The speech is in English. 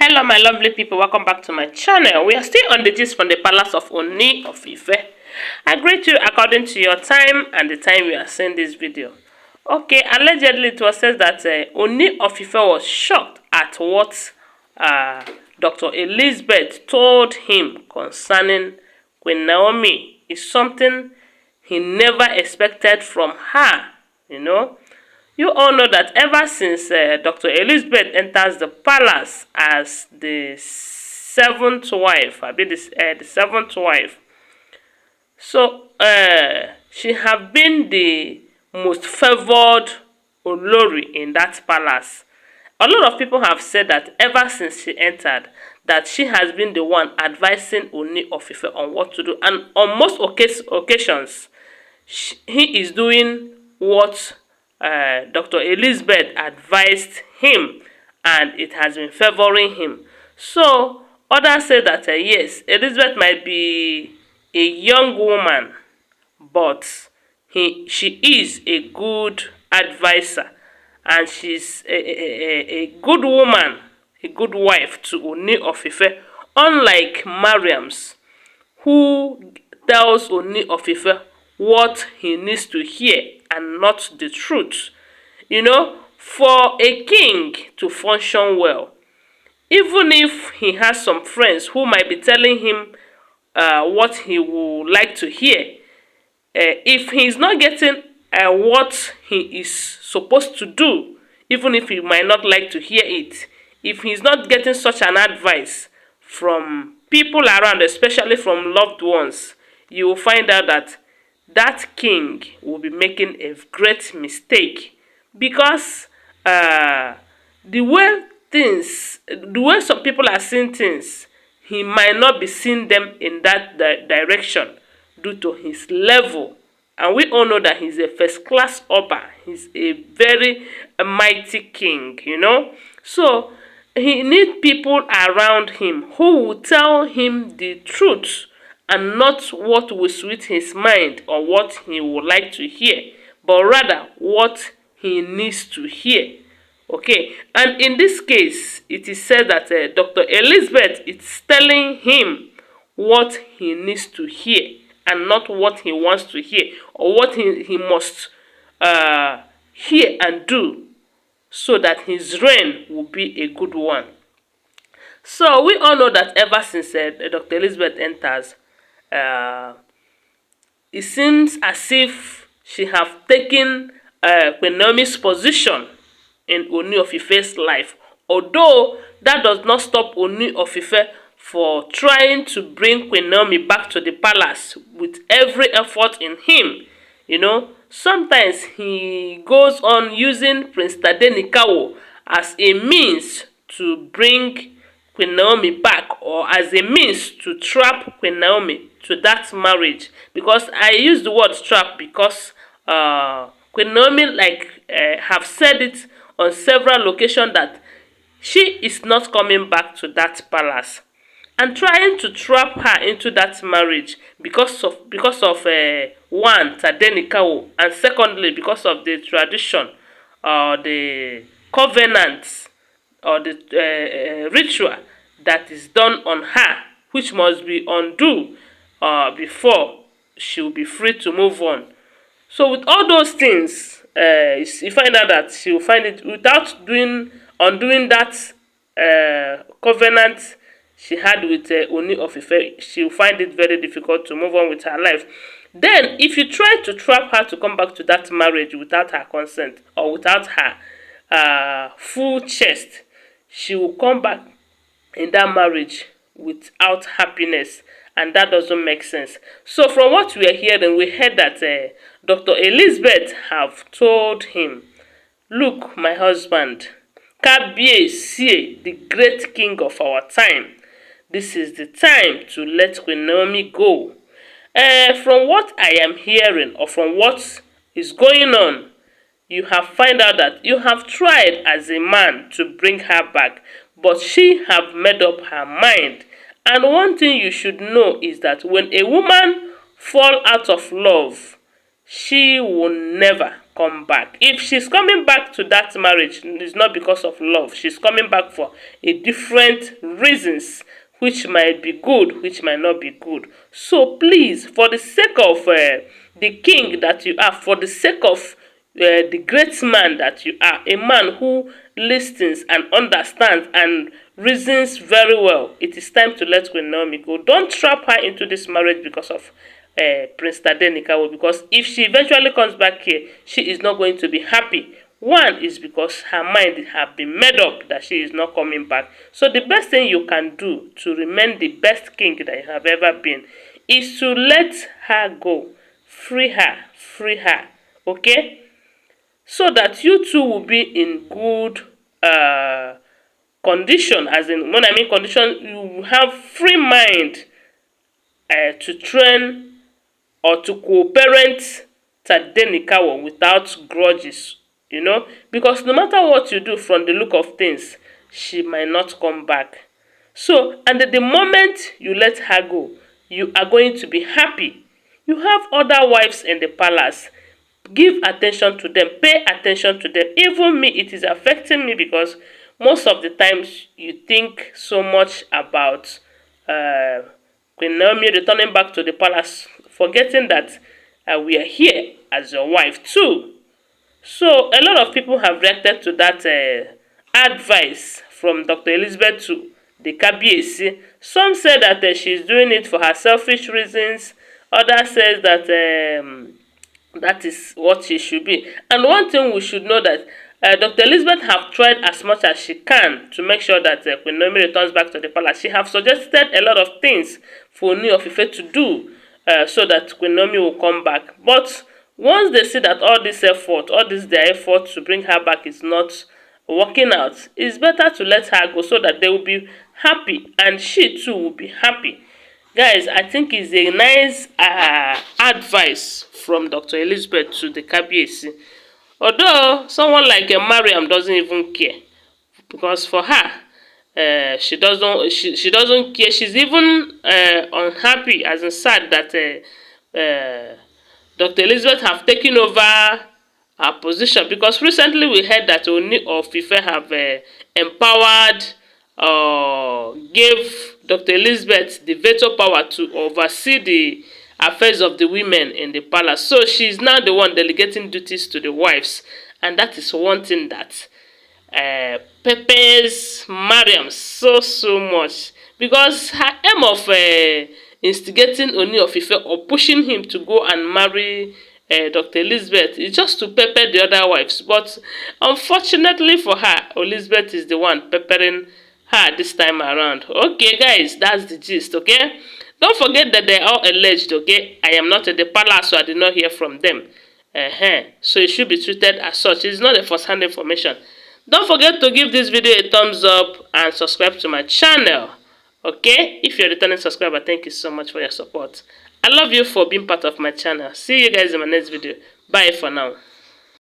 Hello my lovely people, welcome back to my channel. We are still on the gist from the palace of Ooni of Ife. I greet you according to your time and the time you are seeing this video. Okay, allegedly it was said that Ooni of Ife was shocked at what Dr. Elizabeth told him concerning Queen Naomi. It's something he never expected from her, you know. You all know that ever since Dr. Elizabeth enters the palace as the seventh wife, the seventh wife, so she have been the most favored olori in that palace. A lot of people have said that ever since she entered, that she has been the one advising Ooni of Ife on what to do, and on most occasions, he is doing what Dr. Elizabeth advised him, and it has been favoring him. So others say that yes, Elizabeth might be a young woman, but she is a good advisor, and she's a good woman, a good wife to Ooni of Ife, unlike Mariam's, who tells Ooni of Ife what he needs to hear and not the truth. You know, for a king to function well, even if he has some friends who might be telling him what he would like to hear, if he's not getting what he is supposed to do, even if he might not like to hear it, if he's not getting such an advice from people around, especially from loved ones, you will find out that that king will be making a great mistake, because the way some people are seeing things, he might not be seeing them in that direction due to his level. And we all know that he's a first class Oba. He's a very mighty king, you know. So he needs people around him who will tell him the truth and not what will sweet his mind or what he would like to hear, but rather what he needs to hear. Okay, and in this case, it is said that Dr. Elizabeth is telling him what he needs to hear and not what he wants to hear, or what he must hear and do, so that his reign will be a good one. So we all know that ever since Dr. Elizabeth enters, uh, it seems as if she have taken Queen Naomi's position in Ooni of Ife's life. Although that does not stop Ooni of Ife for trying to bring Queen Naomi back to the palace with every effort in him. You know, sometimes he goes on using Prince Tadenikawo as a means to bring Queen Naomi back, or as a means to trap Queen Naomi to that marriage. Because I use the word trap because Queen Naomi have said it on several occasions that she is not coming back to that palace, and trying to trap her into that marriage because of one, Tadenikawo, and secondly because of the tradition or the covenant or the ritual that is done on her, which must be undone before she will be free to move on. So with all those things, you find out that she will find it, without undoing that covenant she had with Ooni of Ife, she will find it very difficult to move on with her life. Then, if you try to trap her to come back to that marriage without her consent or without her full chest, she will come back in that marriage without happiness, and that doesn't make sense. So from what we are hearing, we heard that Dr. Elizabeth have told him, look, my husband, Kabiyesi, the great king of our time, this is the time to let Queen Naomi go. From what I am hearing, or from what is going on, you have find out that you have tried as a man to bring her back, but she have made up her mind. And one thing you should know is that when a woman fall out of love, she will never come back. If she's coming back to that marriage, it's not because of love. She's coming back for a different reasons, which might be good, which might not be good. So please, for the sake of the king that you are, for the sake of the great man that you are, a man who listens and understands and reasons very well, it is time to let Queen Naomi go. Don't trap her into this marriage because of Prince Tadenikawo, because if she eventually comes back here, she is not going to be happy. One is because her mind have been made up that she is not coming back. So the best thing you can do to remain the best king that you have ever been is to let her go. Free her, okay? So that you two will be in good condition. As in, when I mean condition, you will have free mind to train or to co-parent Tadenikawo without grudges, because no matter what you do from the look of things, she might not come back. So, and at the moment you let her go, you are going to be happy. You have other wives in the palace. Give attention to them. Pay attention to them. Even me, it is affecting me because most of the times you think so much about Queen Naomi returning back to the palace, forgetting that we are here as your wife too. So a lot of people have reacted to that advice from Dr. Elizabeth to the Kabiyesi. Some say that she's doing it for her selfish reasons. Others says that that is what she should be. And one thing we should know that Dr. Elizabeth have tried as much as she can to make sure that Queen Naomi returns back to the palace. She have suggested a lot of things for Ooni of Ife to do so that Queen Naomi will come back. But once they see that all this effort, all this their effort to bring her back is not working out, it's better to let her go so that they will be happy and she too will be happy. Guys, I think it's a nice advice from Dr. Elizabeth to the Kabiyesi. Although someone like Mariam doesn't even care, because for her, she doesn't care. She's even unhappy, as in sad that Dr. Elizabeth have taken over her position, because recently we heard that Ooni of Ife have empowered gave Dr. Elizabeth the veto power to oversee the affairs of the women in the palace. So she's now the one delegating duties to the wives, and that is one thing that peppers Mariam so much, because her aim of instigating Ooni of Ife or pushing him to go and marry Dr. Elizabeth is just to pepper the other wives. But unfortunately for her, Elizabeth is the one peppering her this time around. Okay, guys, that's the gist, okay? Don't forget that they are alleged, okay? I am not at the palace, so I did not hear from them. So it should be treated as such. It's not a first-hand information. Don't forget to give this video a thumbs up and subscribe to my channel. Okay? If you're a returning subscriber, thank you so much for your support. I love you for being part of my channel. See you guys in my next video. Bye for now.